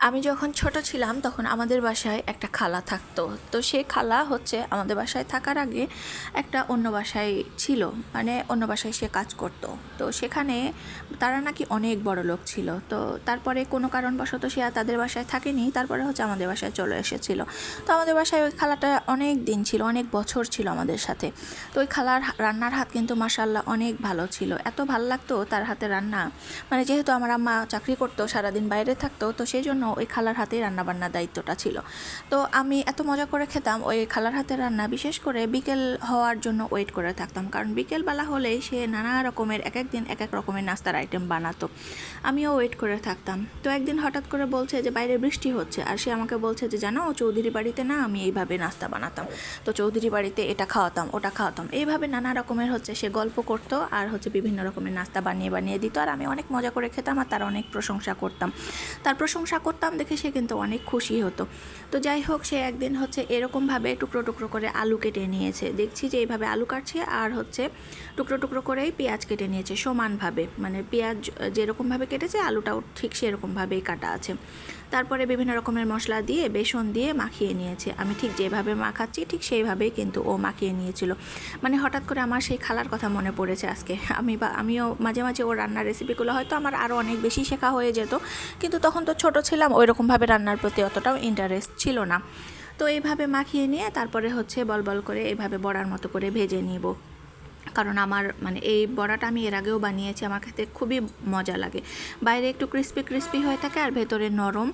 আমি যখন ছোট ছিলাম তখন আমাদের বাসায় একটা খালা থাকতো। তো সেই খালা হচ্ছে আমাদের বাসায় থাকার আগে একটা অন্য বাসায় ছিল, মানে অন্য বাসায় সে কাজ করতো। তো সেখানে তারা নাকি অনেক বড় লোক ছিল। তো তারপরে কোনো কারণবশত সে আর তাদের বাসায় থাকেনি, তারপরে হচ্ছে আমাদের বাসায় চলে এসেছিল। তো আমাদের বাসায় ওই খালাটা অনেক দিন ছিল, অনেক বছর ছিল আমাদের সাথে। তো ওই খালার রান্নার হাত কিন্তু মাশাআল্লাহ অনেক ভালো ছিল, এত ভালো লাগতো তার হাতে রান্না। মানে যেহেতু আমার আম্মা চাকরি করতো, সারাদিন বাইরে থাকতো, তো সেই জন্য ওই খালার হাতে রান্নাবান্নার দায়িত্বটা ছিল। তো আমি এত মজা করে খেতাম ওই খালার হাতে রান্না, বিশেষ করে বিকেল হওয়ার জন্য ওয়েট করে থাকতাম, কারণ বিকেলবেলা হলেই সে নানা রকমের এক এক দিন এক এক রকমের নাস্তার আইটেম বানাতো। আমিও ওয়েট করে থাকতাম। তো একদিন হঠাৎ করে বলছে যে বাইরে বৃষ্টি হচ্ছে, আর সে আমাকে বলছে যে জানো চৌধুরী বাড়িতে না আমি এইভাবে নাস্তা বানাতাম, তো চৌধুরী বাড়িতে এটা খাওয়াতাম ওটা খাওয়াতাম, এইভাবে নানা রকমের হচ্ছে সে গল্প করতো আর হচ্ছে বিভিন্ন রকমের নাস্তা বানিয়ে বানিয়ে দিত, আর আমি অনেক মজা করে খেতাম আর তার অনেক প্রশংসা করতাম। তার প্রশংসা করতাম দেখে সে কিন্তু অনেক খুশি হতো। তো যাই হোক, সে একদিন হচ্ছে এরকমভাবে টুকরো টুকরো করে আলু কেটে নিয়েছে, দেখছি যে এইভাবে আলু কাটছে আর হচ্ছে টুকরো টুকরো করেই পেঁয়াজ কেটে নিয়েছে সমানভাবে, মানে পেঁয়াজ যেরকমভাবে কেটেছে আলুটাও ঠিক সেরকমভাবেই কাটা আছে। তারপরে বিভিন্ন রকমের মশলা দিয়ে বেসন দিয়ে মাখিয়ে নিয়েছে, আমি ঠিক যেভাবে মাখাচ্ছি ঠিক সেইভাবেই কিন্তু ও মাখিয়ে নিয়েছিল। মানে হঠাৎ করে আমার সেই খালার কথা মনে পড়েছে আজকে। আমিও মাঝে মাঝে ওর রান্নার রেসিপিগুলো হয়তো আমার আরও অনেক বেশি শেখা হয়ে যেত, কিন্তু তখন তো ছোট ছিলাম, ওইরকমভাবে রান্নার প্রতি অতটাও ইন্টারেস্ট ছিল না। তো এইভাবে মাখিয়ে নিয়ে তারপরে হচ্ছে বল বল করে এইভাবে বড়ার মতো করে ভেজে নিব। কারণ আমার মানে এই বড়াটা আমি এর আগেও বানিয়েছি, আমার খেতে খুবই মজা লাগে। বাইরে একটু ক্রিস্পি ক্রিস্পি হয়ে থাকে আর ভেতরে নরম,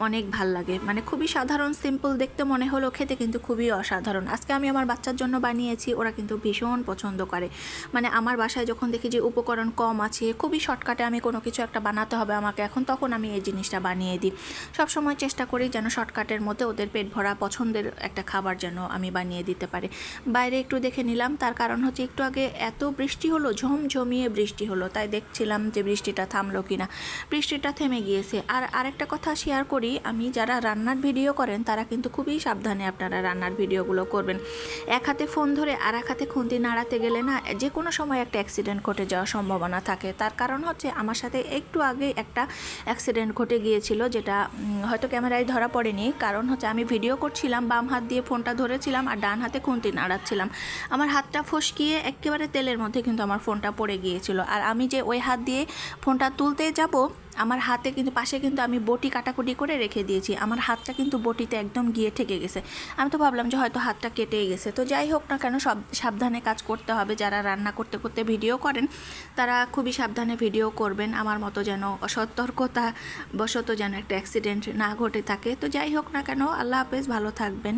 অনেক ভাল লাগে। মানে খুবই সাধারণ সিম্পল দেখতে মনে হলো, খেতে কিন্তু খুবই অসাধারণ। আজকে আমি আমার বাচ্চার জন্য বানিয়েছি, ওরা কিন্তু ভীষণ পছন্দ করে। মানে আমার বাসায় যখন দেখি যে উপকরণ কম আছে, খুবই শর্টকাটে আমি কোনো কিছু একটা বানাতে হবে আমাকে এখন, তখন আমি এই জিনিসটা বানিয়ে দিই। সবসময় চেষ্টা করি যেন শর্টকাটের মধ্যে ওদের পেট ভরা পছন্দের একটা খাবার যেন আমি বানিয়ে দিতে পারি। বাইরে একটু দেখে নিলাম, তার কারণ হচ্ছে একটু আগে এত বৃষ্টি হলো, ঝমঝমিয়ে বৃষ্টি হলো, তাই দেখছিলাম যে বৃষ্টিটা থামলো কিনা। বৃষ্টিটা থেমে গিয়েছে। আর আরেকটা কথা শেয়ার করি, আমি যারা রান্নার ভিডিও করেন তারা কিন্তু খুবই সাবধানে আপনারা রান্নার ভিডিওগুলো করবেন। এক হাতে ফোন ধরে আর এক হাতে খুন্তি নাড়াতে গেলে না যে কোনো সময় একটা অ্যাক্সিডেন্ট ঘটে যাওয়ার সম্ভাবনা থাকে। তার কারণ হচ্ছে আমার সাথে একটু আগে একটা অ্যাক্সিডেন্ট ঘটে গিয়েছিল, যেটা হয়তো ক্যামেরায় ধরা পড়েনি। কারণ হচ্ছে আমি ভিডিও করছিলাম, বাম হাত দিয়ে ফোনটা ধরেছিলাম আর ডান হাতে খুন্তি নাড়াচ্ছিলাম। আমার হাতটা ফসকিয়ে একেবারে তেলের মধ্যে কিন্তু আমার ফোনটা পড়ে গিয়েছিল। আর আমি যে ওই হাত দিয়ে ফোনটা তুলতে যাব, আমার হাতে কিন্তু পাশে কিন্তু আমি বটি কাটাকুটি করে রেখে দিয়েছি, আমার হাতটা কিন্তু বটিতে একদম গিয়ে ঠেকে গেছে। আমি তো ভাবলাম যে হয়তো হাতটা কেটেই গেছে। তো যাই হোক না কেন, সব সাবধানে কাজ করতে হবে। যারা রান্না করতে করতে ভিডিও করেন তারা খুবই সাবধানে ভিডিও করবেন, আমার মতো যেন অসতর্কতা বশত যেন একটা অ্যাক্সিডেন্ট না ঘটে থাকে। তো যাই হোক না কেন, আল্লাহ হাফেজ, ভালো থাকবেন।